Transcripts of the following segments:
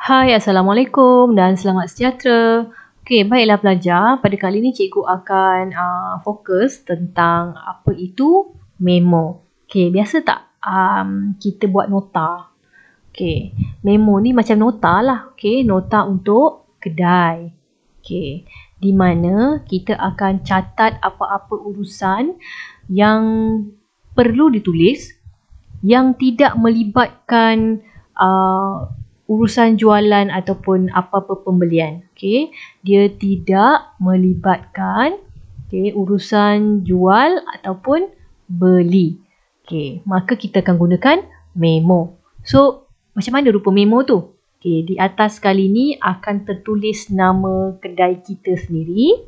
Hai, Assalamualaikum dan selamat sejahtera. Okey, baiklah pelajar. Pada kali ini cikgu akan fokus tentang apa itu memo. Okey, biasa tak kita buat nota? Okey, memo ni macam nota lah. Okey, nota untuk kedai. Okey, di mana kita akan catat apa-apa urusan yang perlu ditulis yang tidak melibatkan urusan jualan ataupun apa-apa pembelian. Okey, dia tidak melibatkan urusan jual ataupun beli. Okey, maka kita akan gunakan memo. So, macam mana rupa memo tu? Okey, di atas kali ni akan tertulis nama kedai kita sendiri.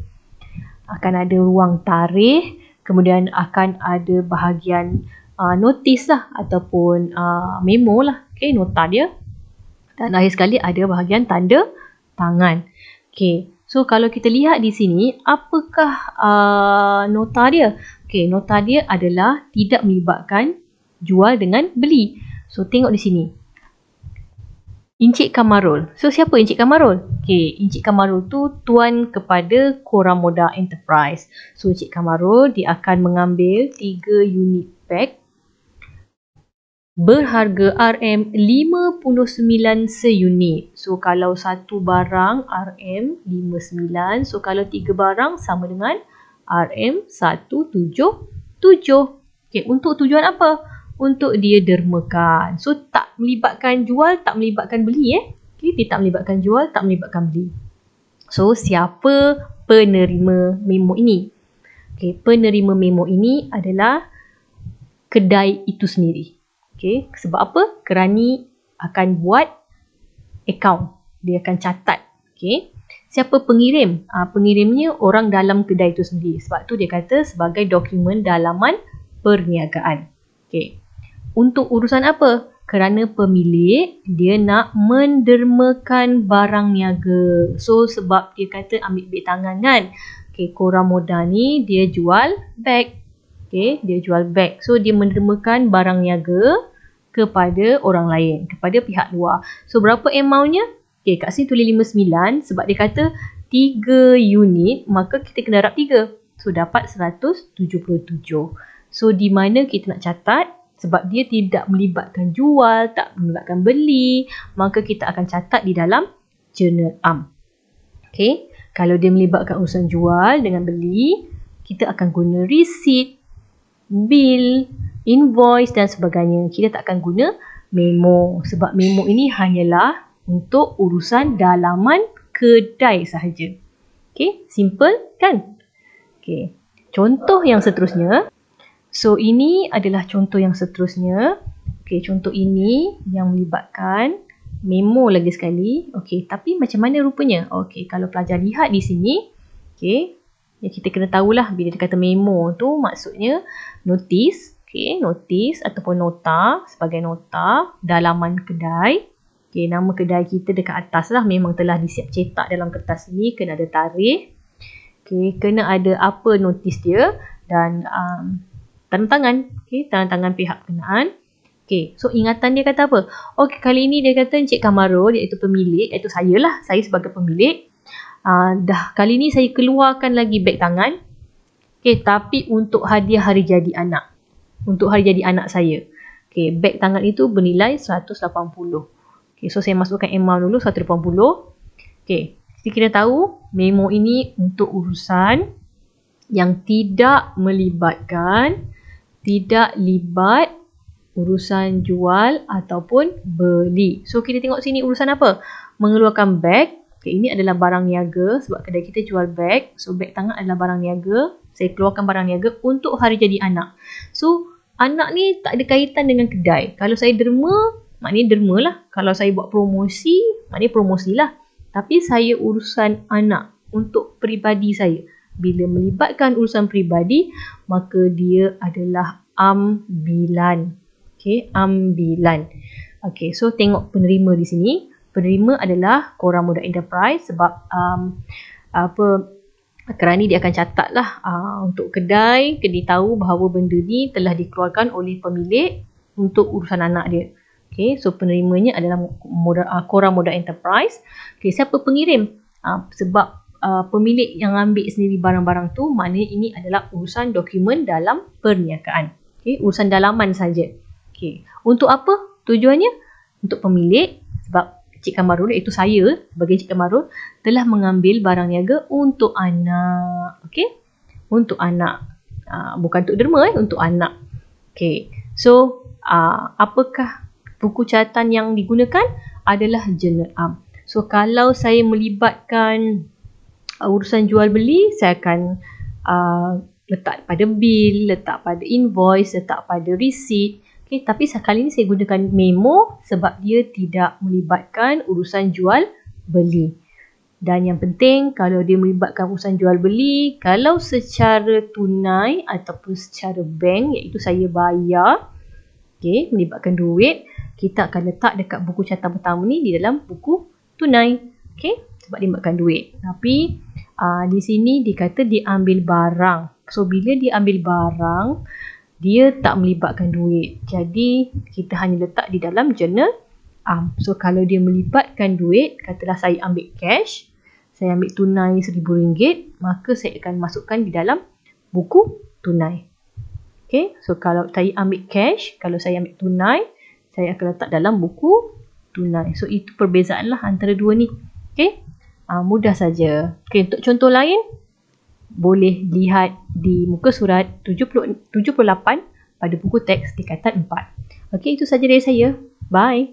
Akan ada ruang tarikh, kemudian akan ada bahagian notis lah ataupun memo lah. Okey, nota dia. Dan akhir sekali ada bahagian tanda tangan. Okey, so kalau kita lihat di sini, apakah nota dia? Okey, nota dia adalah tidak melibatkan jual dengan beli. So, tengok di sini. Encik Kamarul. So, siapa Encik Kamarul? Okey, Encik Kamarul tu tuan kepada Koramoda Enterprise. So, Encik Kamarul dia akan mengambil 3 unit beg berharga RM59 seunit. So, kalau satu barang RM59. So, kalau 3 barang sama dengan RM177. Okey, untuk tujuan apa? Untuk dia dermakan. So, tak melibatkan jual, tak melibatkan beli. Okey, dia tak melibatkan jual, tak melibatkan beli. So, siapa penerima memo ini? Okey, penerima memo ini adalah kedai itu sendiri. Okey, sebab apa? Kerana akan buat akaun. Dia akan catat. Okey. Siapa pengirim? Pengirimnya orang dalam kedai itu sendiri. Sebab tu dia kata sebagai dokumen dalaman perniagaan. Okey. Untuk urusan apa? Kerana pemilik dia nak mendermakan barang niaga. So, sebab dia kata ambil beg tangan kan. Okey, Koramoda ni dia jual beg. Okey, dia jual beg. So, dia mendermakan barang niaga kepada orang lain, kepada pihak luar. So, berapa amountnya? Okey, kat sini tulis 59 sebab dia kata 3 unit, maka kita kena darab 3. So, dapat 177. So, di mana kita nak catat? Sebab dia tidak melibatkan jual, tak melibatkan beli, maka kita akan catat di dalam jurnal am. Okey, kalau dia melibatkan urusan jual dengan beli, kita akan guna receipt, bil, invoice dan sebagainya. Kita tak akan guna memo sebab memo ini hanyalah untuk urusan dalaman kedai sahaja. Okey, simple kan? Okey, contoh yang seterusnya. So, ini adalah contoh yang seterusnya. Okey, contoh ini yang melibatkan memo lagi sekali. Okey, tapi macam mana rupanya? Okey, kalau pelajar lihat di sini, okey, ya kita kena tahulah bila dia kata memo tu maksudnya notis. Okey, notis ataupun nota sebagai nota dalaman kedai. Okey, nama kedai kita dekat atas lah memang telah disiap cetak dalam kertas ni. Kena ada tarikh. Okey, kena ada apa notis dia dan tanda tangan. Okey, tanda tangan pihak berkenaan. Okey, so ingatan dia kata apa? Okey, kali ini dia kata Encik Kamarul iaitu pemilik, iaitu saya lah. Saya sebagai pemilik. Dah kali ni saya keluarkan lagi beg tangan. Okey, tapi untuk hadiah hari jadi anak. Untuk hari jadi anak saya. Okey, beg tangan itu bernilai 180. Okey, so saya masukkan amount dulu 180. Okey, jadi kita tahu memo ini untuk urusan yang tidak melibatkan, tidak libat urusan jual ataupun beli. So, kita tengok sini urusan apa? Mengeluarkan beg. Okay, ini adalah barang niaga sebab kedai kita jual beg. So, beg tangan adalah barang niaga. Saya keluarkan barang niaga untuk hari jadi anak. So, anak ni tak ada kaitan dengan kedai. Kalau saya derma, maknanya derma lah. Kalau saya buat promosi, maknanya promosi lah. Tapi saya urusan anak untuk peribadi saya. Bila melibatkan urusan peribadi, maka dia adalah ambilan. Okay, ambilan. Okay, so tengok penerima di sini. Penerima adalah Koramoda Enterprise sebab kerana dia akan catat lah untuk kedai, kena tahu bahawa benda ni telah dikeluarkan oleh pemilik untuk urusan anak dia. Okay, so penerimanya adalah Korang Muda Enterprise. Okay, siapa pengirim? Sebab pemilik yang ambil sendiri barang-barang tu, maknanya ini adalah urusan dokumen dalam perniagaan. Okay, urusan dalaman saja. Okay, untuk apa tujuannya? Untuk pemilik, sebab Cik Kamarul, iaitu saya sebagai Cik Kamarul, telah mengambil barang niaga untuk anak. Okay, untuk anak. Bukan untuk derma, untuk anak. Okay, so apakah buku catatan yang digunakan? Adalah Jurnal Am. So kalau saya melibatkan urusan jual beli, saya akan letak pada bil, letak pada invoice, letak pada receipt. Okay, tapi kali ini saya gunakan memo sebab dia tidak melibatkan urusan jual beli. Dan yang penting, kalau dia melibatkan urusan jual beli, kalau secara tunai ataupun secara bank, iaitu saya bayar, okay, melibatkan duit, kita akan letak dekat buku catatan pertama ni di dalam buku tunai. Okay, sebab dia melibatkan duit. Tapi di sini dikata dia ambil barang. So bila dia ambil barang, dia tak melibatkan duit. Jadi kita hanya letak di dalam Jurnal Am. So kalau dia melibatkan duit, katalah saya ambil cash, saya ambil tunai RM1,000, maka saya akan masukkan di dalam buku tunai. Okay, so kalau saya ambil cash, kalau saya ambil tunai, saya akan letak dalam buku tunai. So itu perbezaan lah antara dua ni. Okay, mudah saja. Okay, untuk contoh lain, boleh lihat di muka surat 78 pada buku teks tingkatan 4. Okay, itu saja dari saya. Bye.